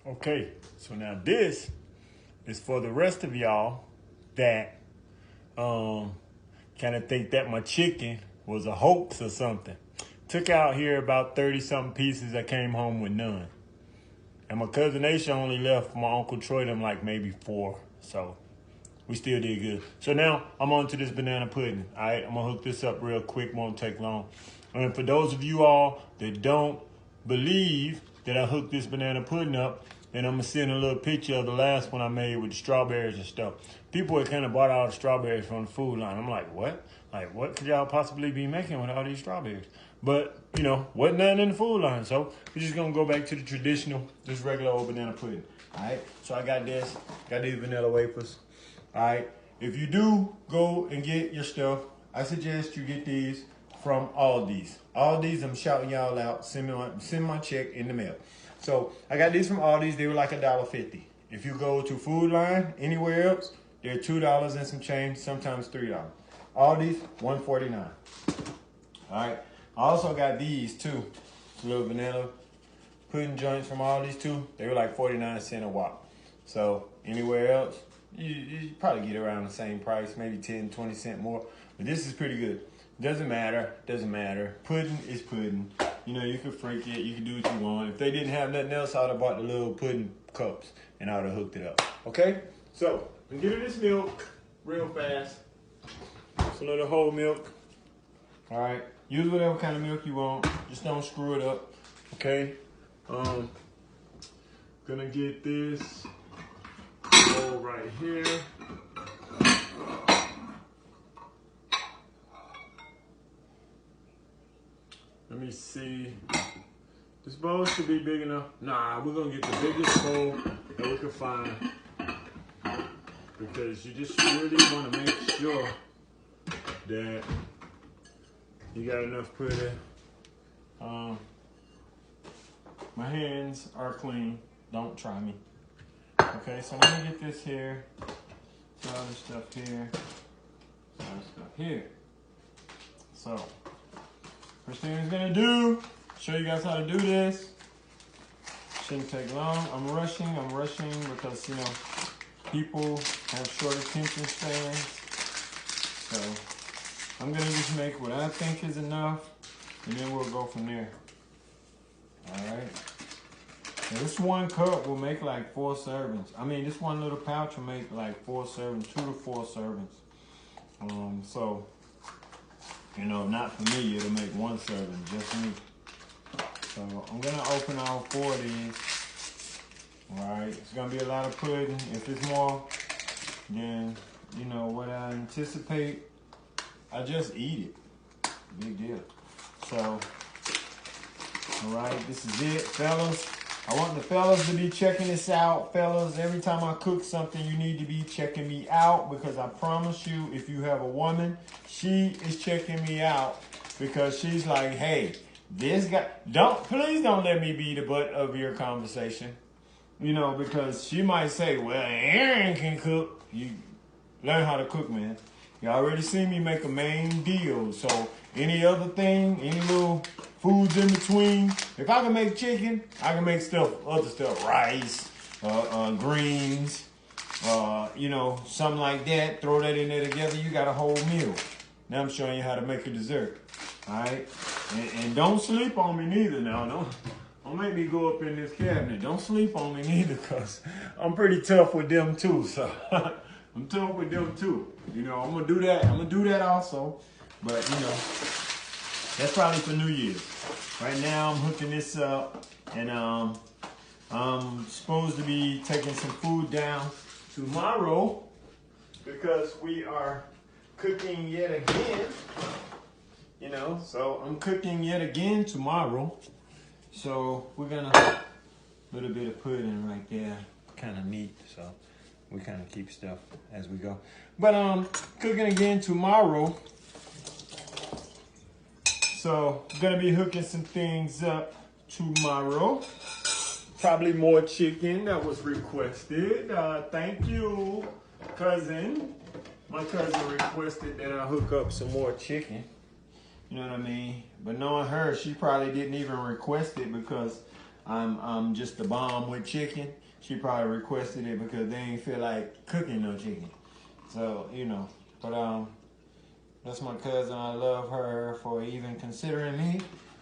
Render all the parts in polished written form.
Okay, so now this is for the rest of y'all that kind of think that my chicken was a hoax or something. Took out here about 30-something pieces. I came home with none. And my cousin Aisha only left my Uncle Troy them like maybe 4. So we still did good. So now I'm on to this banana pudding. All right, I'm going to hook this up real quick. Won't take long. And for those of you all that don't believe that I hooked this banana pudding up, then I'm going to send a little picture of the last one I made with the strawberries and stuff. People had kind of bought all the strawberries from the food line. I'm like, what? Like, what could y'all possibly be making with all these strawberries? But, you know, wasn't nothing in the food line. So we're just going to go back to the traditional, just regular old banana pudding. All right? So I got this. Got these vanilla wafers. All right? If you do go and get your stuff, I suggest you get these from Aldi's. Aldi's, I'm shouting y'all out. Send my check in the mail. So I got these from Aldi's. They were like $1.50. If you go to Food Line, anywhere else, they're $2 and some change, sometimes $3. Aldi's, $1.49. All right. I also got these too. Little vanilla pudding joints from Aldi's too. They were like 49 cents a whop. So anywhere else, you probably get around the same price, maybe 10, 20 cents more. But this is pretty good. Doesn't matter. Pudding is pudding. You know, you can freak it. You can do what you want. If they didn't have nothing else, I would have bought the little pudding cups and I would have hooked it up. Okay? So, I'm getting this milk real fast. It's a little whole milk. All right? Use whatever kind of milk you want. Just don't screw it up. Okay? Gonna get this bowl right here. Let me see. This bowl should be big enough. Nah, we're gonna get the biggest bowl that we can find because you just really want to make sure that you got enough pudding. My hands are clean. Don't try me. Okay, so I'm gonna get this here. Some other stuff here. Some other stuff here. So. First thing I'm gonna do, show you guys how to do this. Shouldn't take long. I'm rushing because, you know, people have short attention spans. So I'm gonna just make what I think is enough, and then we'll go from there. All right. Now this 1 cup will make like 4 servings. I mean, this one little pouch will make like 4 servings, 2 to 4 servings. So. You know, not for me, it'll make 1 serving, just me. So I'm gonna open all 4 of these. All right, it's gonna be a lot of pudding. If it's more than, you know, what I anticipate, I just eat it. Big deal. So, all right, this is it, fellas. I want the fellas to be checking this out. Fellas, every time I cook something, you need to be checking me out because I promise you, if you have a woman, she is checking me out because she's like, hey, this guy, please don't let me be the butt of your conversation. You know, because she might say, well, Aaron can cook. You learn how to cook, man. You already seen me make a main deal. So any other thing, any little foods in between. If I can make chicken, I can make other stuff, rice, greens, you know, something like that. Throw that in there together. You got a whole meal. Now I'm showing you how to make a dessert. All right, and don't sleep on me neither. Now, don't make me go up in this cabinet. Don't sleep on me neither, cause I'm pretty tough with them too. So I'm tough with them too. You know, I'm gonna do that. I'm gonna do that also. But you know, that's probably for New Year's. Right now, I'm hooking this up, and I'm supposed to be taking some food down tomorrow because we are cooking yet again. You know, so I'm cooking yet again tomorrow. So we're gonna a little bit of pudding right there, kind of neat. So we kind of keep stuff as we go. But cooking again tomorrow. So, gonna be hooking some things up tomorrow. Probably more chicken that was requested. Thank you, cousin. My cousin requested that I hook up some more chicken. You know what I mean? But knowing her, she probably didn't even request it because I'm just the bomb with chicken. She probably requested it because they ain't feel like cooking no chicken. So, you know, but that's my cousin. I love her for even considering me.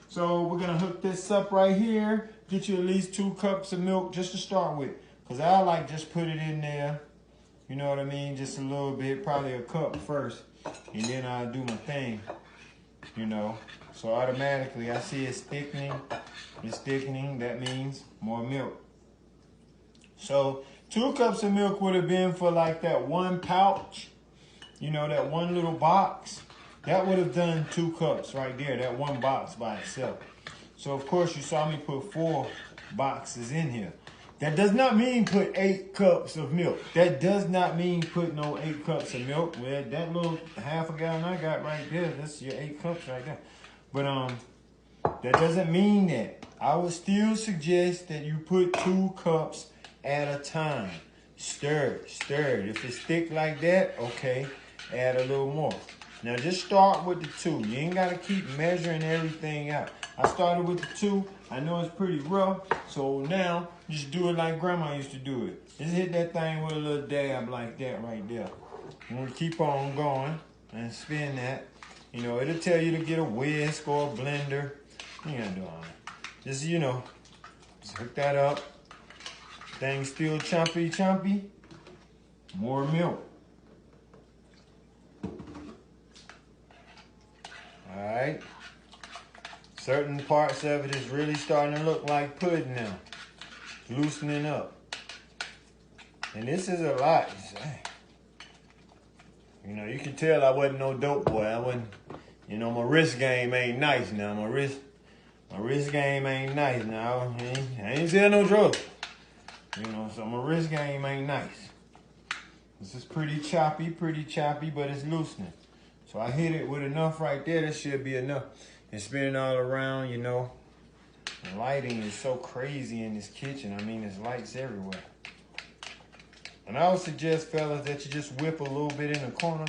So we're gonna hook this up right here. Get you at least 2 cups of milk just to start with. Cause I like just put it in there. You know what I mean? Just a little bit, probably a cup first. And then I'll do my thing, you know. So automatically I see it's thickening. It's thickening, that means more milk. So 2 cups of milk would have been for like that 1 pouch. You know, that 1 little box, that would have done 2 cups right there, that 1 box by itself. So of course you saw me put 4 boxes in here. That does not mean put 8 cups of milk. That does not mean put no 8 cups of milk. Well, that little half a gallon I got right there, that's your 8 cups right there. But that doesn't mean that. I would still suggest that you put 2 cups at a time. Stir it, stir it. If it's thick like that, okay, add a little more. Now just start with the 2. You ain't gotta keep measuring everything out. I started with the 2. I know it's pretty rough, so now just do it like grandma used to do it. Just hit that thing with a little dab like that right there. You want to keep on going and spin that. You know, it'll tell you to get a whisk or a blender. You ain't gotta do all that. Just, you know, just hook that up. Thing still chompy. More milk. Alright. Certain parts of it is really starting to look like pudding now. Loosening up. And this is a lot. You know, you can tell I wasn't no dope boy. I wasn't, you know, my wrist game ain't nice now. My wrist game ain't nice now. I ain't sell no drugs. You know, so my wrist game ain't nice. This is pretty choppy, but it's loosening. So I hit it with enough right there. That should be enough. And spinning all around, you know. The lighting is so crazy in this kitchen. I mean, there's lights everywhere. And I would suggest, fellas, that you just whip a little bit in the corner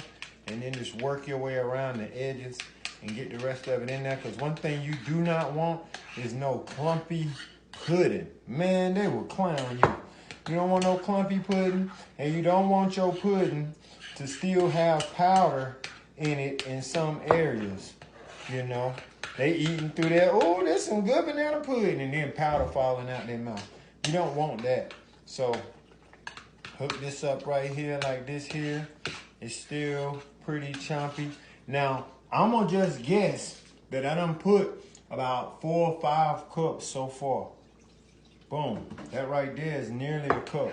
and then just work your way around the edges and get the rest of it in there. Because one thing you do not want is no clumpy pudding. Man, they will clown you. You don't want no clumpy pudding, and you don't want your pudding to still have powder in it in some areas. You know, they eating through there. Oh, there's some good banana pudding, and then powder falling out their mouth. You don't want that. So hook this up right here like this here. It's still pretty chompy. Now, I'm going to just guess that I done put about 4 or 5 cups so far. Boom. That right there is nearly a cup.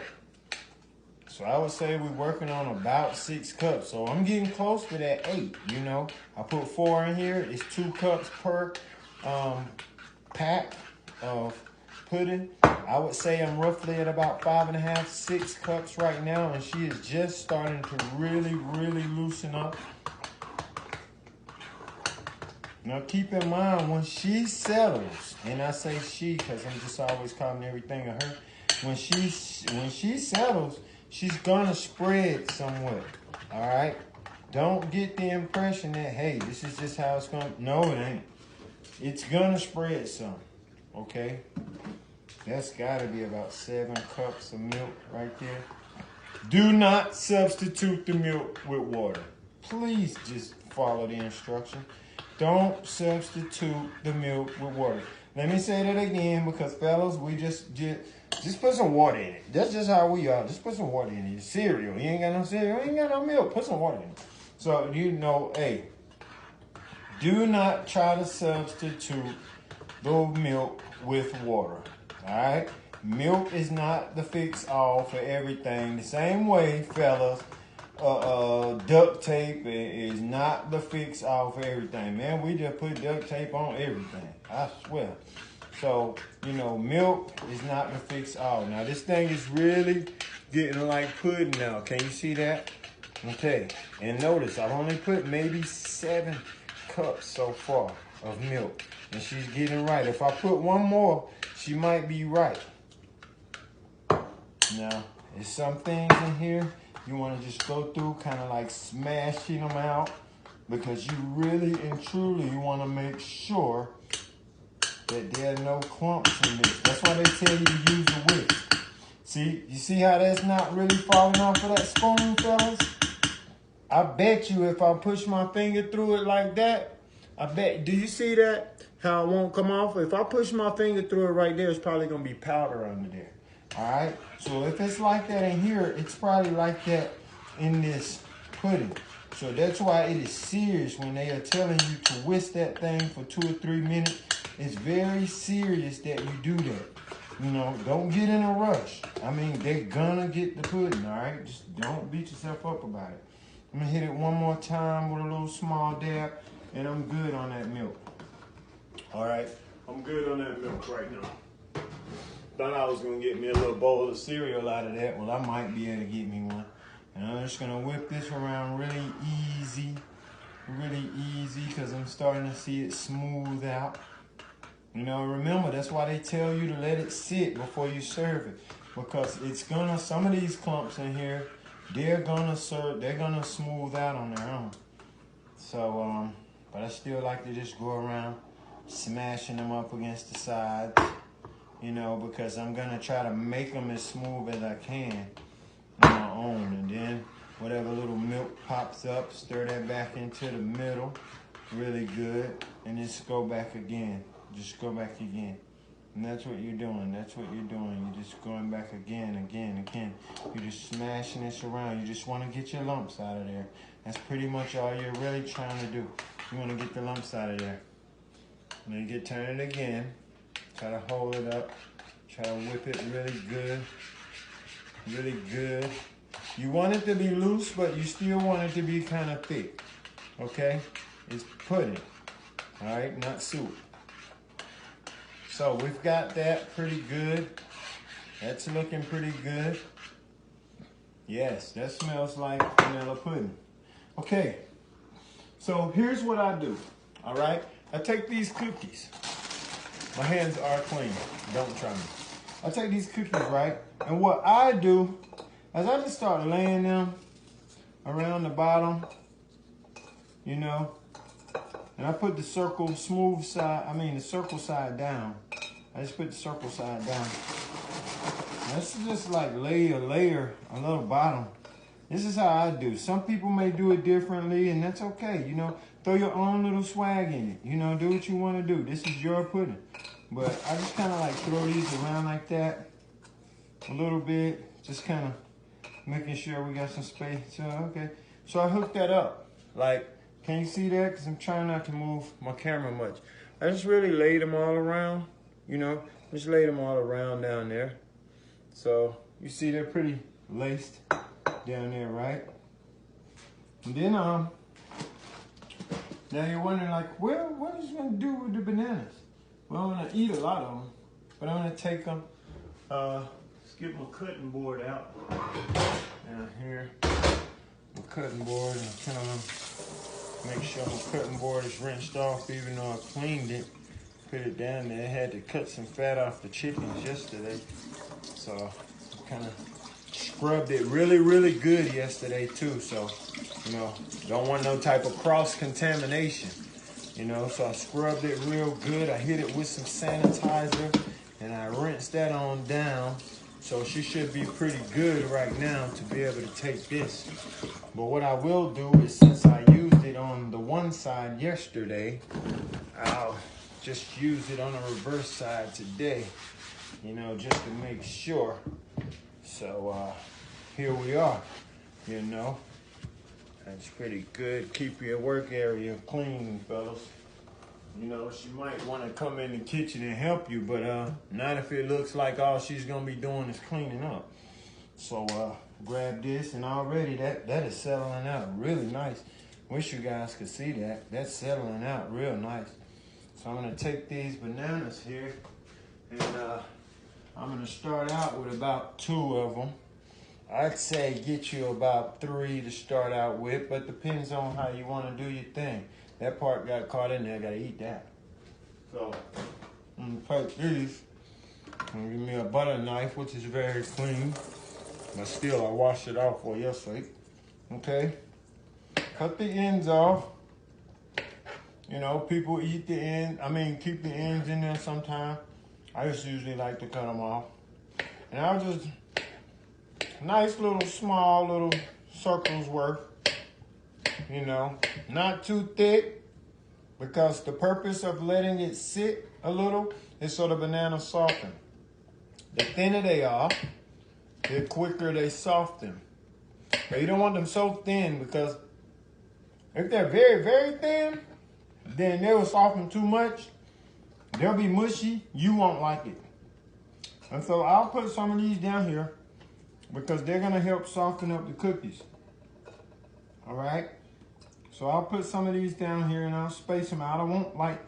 So I would say we're working on about 6 cups. So I'm getting close to that 8, you know. I put 4 in here. It's 2 cups per pack of pudding. I would say I'm roughly at about 5.5, 6 cups right now. And she is just starting to really, really loosen up. Now keep in mind, when she settles, and I say she because I'm just always calling everything a her. When she settles, she's gonna spread somewhat. All right. Don't get the impression that, hey, this is just how it's gonna. No, it ain't. It's gonna spread some. Okay. That's gotta be about 7 cups of milk right there. Do not substitute the milk with water. Please just follow the instruction. Don't substitute the milk with water. Let me say that again, because fellas, we just put some water in it. That's just how we are. Just put some water in it. Cereal. You ain't got no cereal. You ain't got no milk. Put some water in it. So, you know, hey, do not try to substitute the milk with water. All right? Milk is not the fix-all for everything. The same way, fellas, duct tape is not the fix-all for everything. Man, we just put duct tape on everything. I swear. So, you know, milk is not the fix-all. Now, this thing is really getting like pudding now. Can you see that? Okay. And notice, I've only put maybe 7 cups so far of milk. And she's getting right. If I put 1 more, she might be right. Now, there's some things in here you want to just go through, kind of like smashing them out, because you really and truly want to make sure that there are no clumps in this. That's why they tell you to use a whisk. See, you see how that's not really falling off of that spoon, fellas? I bet you if I push my finger through it like that, I bet, do you see that? How it won't come off? If I push my finger through it right there, it's probably gonna be powder under there. All right, so if it's like that in here, it's probably like that in this pudding. So that's why it is serious when they are telling you to whisk that thing for 2 or 3 minutes. It's very serious that you do that. You know, don't get in a rush. I mean, they're gonna get the pudding, all right? Just don't beat yourself up about it. I'm gonna hit it one more time with a little small dab, and I'm good on that milk. All right, I'm good on that milk right now. Thought I was gonna get me a little bowl of cereal out of that. Well, I might be able to get me one. And I'm just gonna whip this around really easy, because I'm starting to see it smooth out. You know, remember, that's why they tell you to let it sit before you serve it. Because it's gonna, some of these clumps in here, they're gonna smooth out on their own. So, but I still like to just go around smashing them up against the sides, you know, because I'm gonna try to make them as smooth as I can on my own. And then whatever little milk pops up, stir that back into the middle really good, and just go back again. Just go back again. And that's what you're doing. That's what you're doing. You're just going back again. You're just smashing this around. You just want to get your lumps out of there. That's pretty much all you're really trying to do. You want to get the lumps out of there. And then you turn it again. Try to hold it up. Try to whip it really good. Really good. You want it to be loose, but you still want it to be kind of thick. Okay? It's pudding. All right? Not soup. So we've got that pretty good. That's looking pretty good. Yes, that smells like vanilla pudding. Okay, so here's what I do, all right? I take these cookies. My hands are clean, don't try me. I take these cookies, right? And what I do is I just start laying them around the bottom, you know, and I put the circle side down. I just put the circle side down. Let's just like lay a layer, a little bottom. This is how I do. Some people may do it differently, and that's okay. You know, throw your own little swag in it. You know, do what you want to do. This is your pudding. But I just kind of like throw these around like that a little bit. Just kind of making sure we got some space. So, okay. So I hooked that up. Like, can you see that? Because I'm trying not to move my camera much. I just really laid them all around, you know. Just laid them all around down there. So, you see they're pretty laced down there, right? And then, now you're wondering, like, well, what is it going to do with the bananas? Well, I'm going to eat a lot of them, but I'm going to take them, get my cutting board out down here. My cutting board, and kind of make sure my cutting board is rinsed off, even though I cleaned it. Put it down there. I had to cut some fat off the chickens yesterday, so I kind of scrubbed it really, really good yesterday too. So, you know, don't want no type of cross-contamination, you know. So I scrubbed it real good. I hit it with some sanitizer, and I rinsed that on down. So she should be pretty good right now to be able to take this. But what I will do is, since I used it on the one side yesterday, I'll just use it on the reverse side today, you know, just to make sure. So here we are, you know. That's pretty good. Keep your work area clean, fellas. You know, she might want to come in the kitchen and help you, but not if it looks like all she's going to be doing is cleaning up. So grab this, and already that is settling out really nice. Wish you guys could see that. That's settling out real nice. So I'm going to take these bananas here, and I'm going to start out with about 2 of them. I'd say get you about 3 to start out with, but depends on how you want to do your thing. That part got caught in there, I gotta eat that. So, I'm gonna take these, and give me a butter knife, which is very clean, but still I washed it off for your sake. Okay, cut the ends off, You know, people eat the end. I mean, keep the ends in there sometimes. I just usually like to cut them off. And I'll just, nice little, small little circles worth. You know, not too thick, because the purpose of letting it sit a little is so the banana soften. The thinner they are, the quicker they soften. But you don't want them so thin, because if they're very, very thin, then they will soften too much. They'll be mushy. You won't like it. And so I'll put some of these down here because they're going to help soften up the cookies. All right? So I'll put some of these down here and I'll space them out. I won't like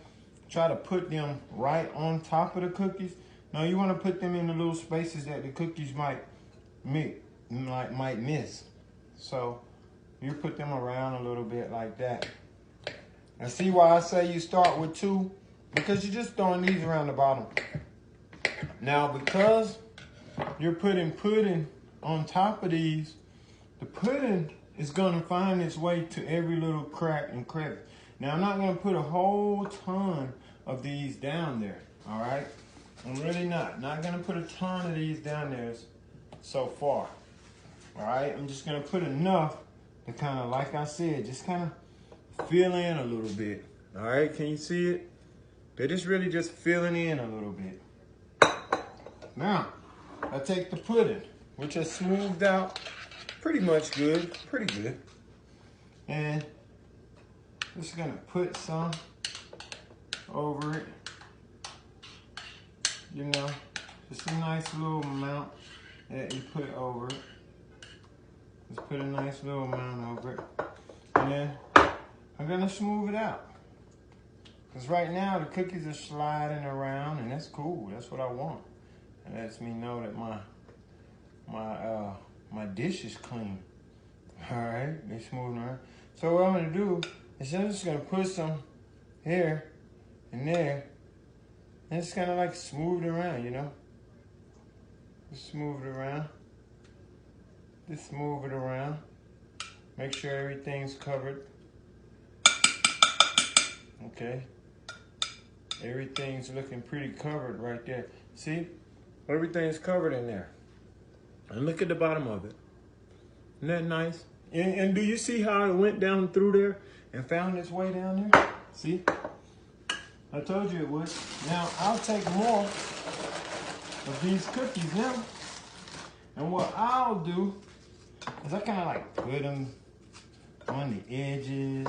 try to put them right on top of the cookies. No, you want to put them in the little spaces that the cookies might miss. So you put them around a little bit like that. And see why I say you start with 2? Because you're just throwing these around the bottom. Now, because you're putting pudding on top of these, the pudding is going to find its way to every little crack and crevice. Now, I'm not going to put a whole ton of these down there, all right? I'm really not going to put a ton of these down there so far, all right? I'm just going to put enough to kind of, like I said, just kind of fill in a little bit, all right? Can you see it? They're just really just filling in a little bit. Now, I take the pudding, which is smoothed out pretty much good, pretty good. And just gonna put some over it. You know, just a nice little amount that you put over it. Just put a nice little amount over it. And then I'm gonna smooth it out. Because right now the cookies are sliding around, and that's cool. That's what I want. It lets me know that my dish is clean. All right, they smoothing around. So what I'm gonna do is I'm just gonna put some here and there, and just kind of like smooth it around, you know. Just smooth it around. Just move it around. Make sure everything's covered. Okay. Everything's looking pretty covered right there. See? Everything's covered in there. And look at the bottom of it. Isn't that nice? And do you see how it went down through there and found its way down there? See? I told you it would. Now, I'll take more of these cookies now. And what I'll do is I kind of like put them on the edges.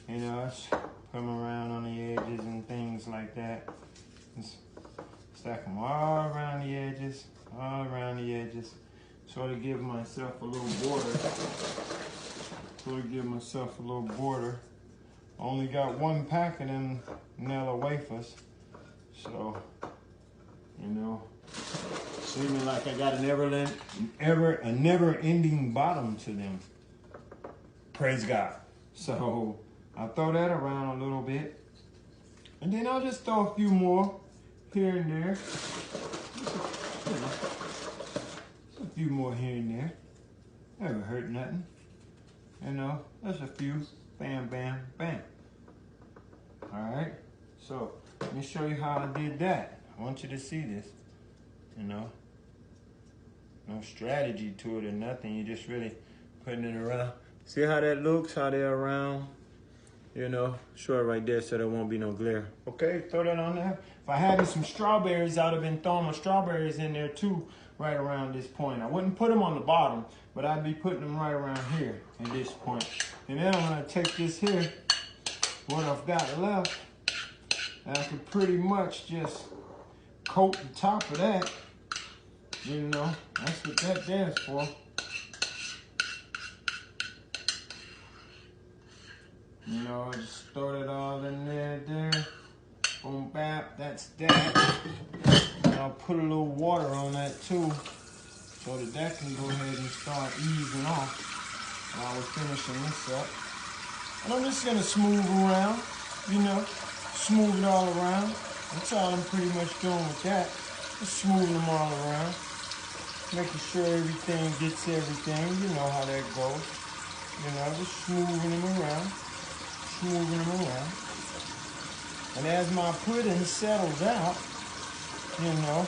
You know, put them around on the edges and things like that. Just stack them all around the edges, Sort of give myself a little border. Only got 1 pack of them Nilla wafers. So, you know, seeming like I got a never-ending bottom to them. Praise God. So I'll throw that around a little bit. And then I'll just throw a few more here and there. A few more here and there. Never hurt nothing. You know, that's a few. Bam, bam, bam. Alright, so let me show you how I did that. I want you to see this. You know, no strategy to it or nothing. You're just really putting it around. See how that looks, how they're around? You know, show it right there so there won't be no glare. Okay, throw that on there. If I had some strawberries, I'd have been throwing my strawberries in there too, right around this point. I wouldn't put them on the bottom, but I'd be putting them right around here at this point. And then I'm gonna take this here, what I've got left, and I can pretty much just coat the top of that. You know, that's what that there's for. You know, just throw it all in there. Boom, bap, that's that. And I'll put a little water on that too, so that can go ahead and start easing off while we're finishing this up. And I'm just gonna smooth around, you know, smooth it all around. That's all I'm pretty much doing with that. Just smoothing them all around. Making sure everything gets everything. You know how that goes. You know, just smoothing them around. moving them around. And as my pudding settles out, you know,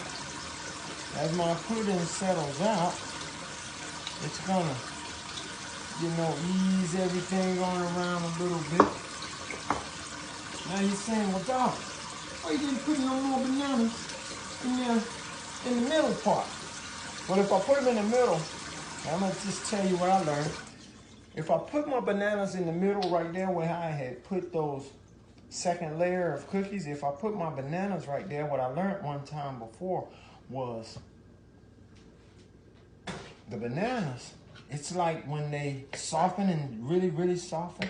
as my pudding settles out, it's gonna, you know, ease everything going around a little bit. Now you're saying, well, dog, why you didn't put no more bananas in the middle part? Well, if I put them in the middle, I'm gonna just tell you what I learned. If I put my bananas in the middle right there where I had put those second layer of cookies, if I put my bananas right there, what I learned one time before was the bananas, it's like when they soften and really, really soften,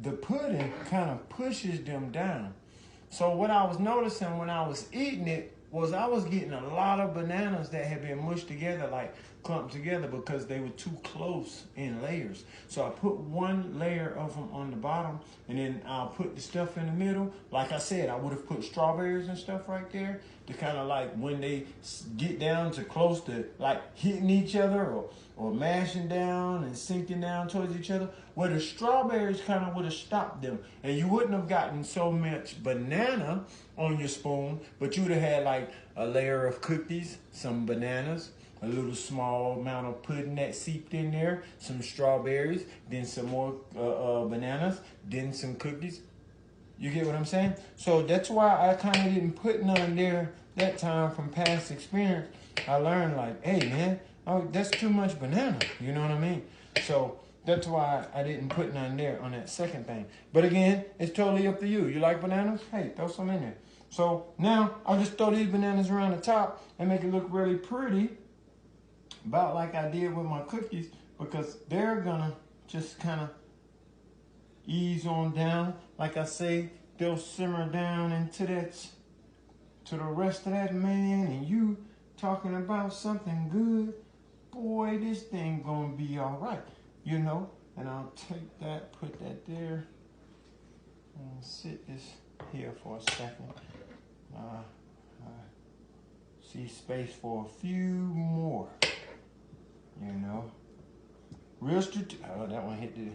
the pudding kind of pushes them down. So what I was noticing when I was eating it was I was getting a lot of bananas that had been mushed together, like clumped together, because they were too close in layers. So I put one layer of them on the bottom, and then I'll put the stuff in the middle. Like I said, I would have put strawberries and stuff right there to kind of like when they get down to close to like hitting each other or mashing down and sinking down towards each other, where the strawberries kind of would have stopped them. And you wouldn't have gotten so much banana on your spoon, but you would have had like a layer of cookies, some bananas, a little small amount of pudding that seeped in there, some strawberries, then some more bananas, then some cookies. You get what I'm saying? So that's why I kind of didn't put none there that time from past experience. I learned like, hey man, oh, that's too much banana. You know what I mean? So that's why I didn't put none there on that second thing. But again, it's totally up to you. You like bananas? Hey, throw some in there. So now I'll just throw these bananas around the top and make it look really pretty, about like I did with my cookies, because they're gonna just kind of ease on down. Like I say, they'll simmer down into that, to the rest of that, man. And you talking about something good, boy, this thing gonna be all right, you know. And I'll take that, put that there, and sit this here for a second. See space for a few more, you know. Real strategic. Oh, that one hit the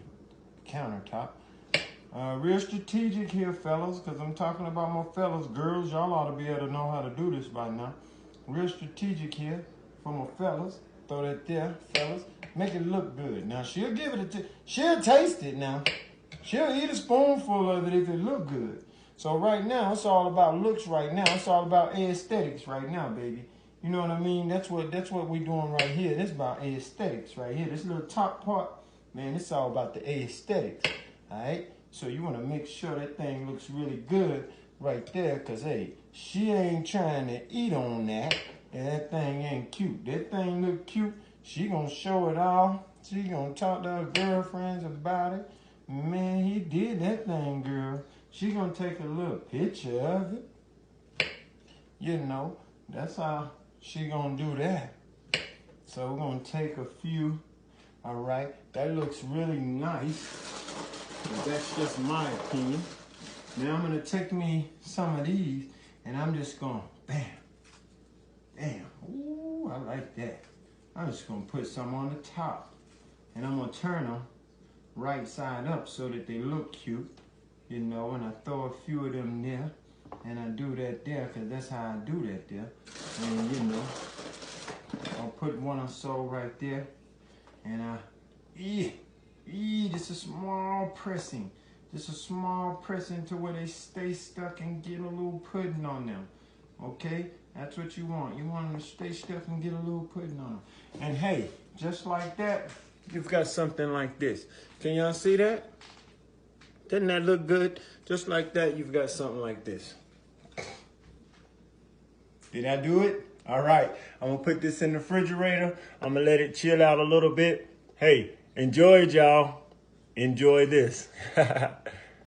countertop. Real strategic here, fellas, because I'm talking about my fellas. Girls, y'all ought to be able to know how to do this by now. Real strategic here for my fellas. Throw that there, fellas. Make it look good. Now, she'll give it she'll taste it now. She'll eat a spoonful of it if it look good. So right now, it's all about looks right now. It's all about aesthetics right now, baby. You know what I mean? That's what we doing right here. This about aesthetics right here. This little top part, man, it's all about the aesthetics. All right? So you want to make sure that thing looks really good right there, because, hey, she ain't trying to eat on that, and that thing ain't cute. That thing look cute. She going to show it all. She going to talk to her girlfriends about it. Man, he did that thing, girl. She going to take a little picture of it. You know, that's how she going to do that. So we're going to take a few. All right. That looks really nice. But that's just my opinion. Now I'm going to take me some of these, and I'm just going, bam, bam. Ooh, I like that. I'm just going to put some on the top, and I'm going to turn them right side up so that they look cute, you know, and I throw a few of them there, and I do that there, because that's how I do that there. And, you know, I'll put one or so right there, and just a small pressing. Just a small pressing to where they stay stuck and get a little pudding on them. Okay? That's what you want. You want them to stay stuck and get a little pudding on them. And hey, just like that, you've got something like this. Can y'all see that? Doesn't that look good? Just like that, you've got something like this. Did I do it? All right. I'm going to put this in the refrigerator. I'm going to let it chill out a little bit. Hey, enjoy it, y'all. Enjoy this.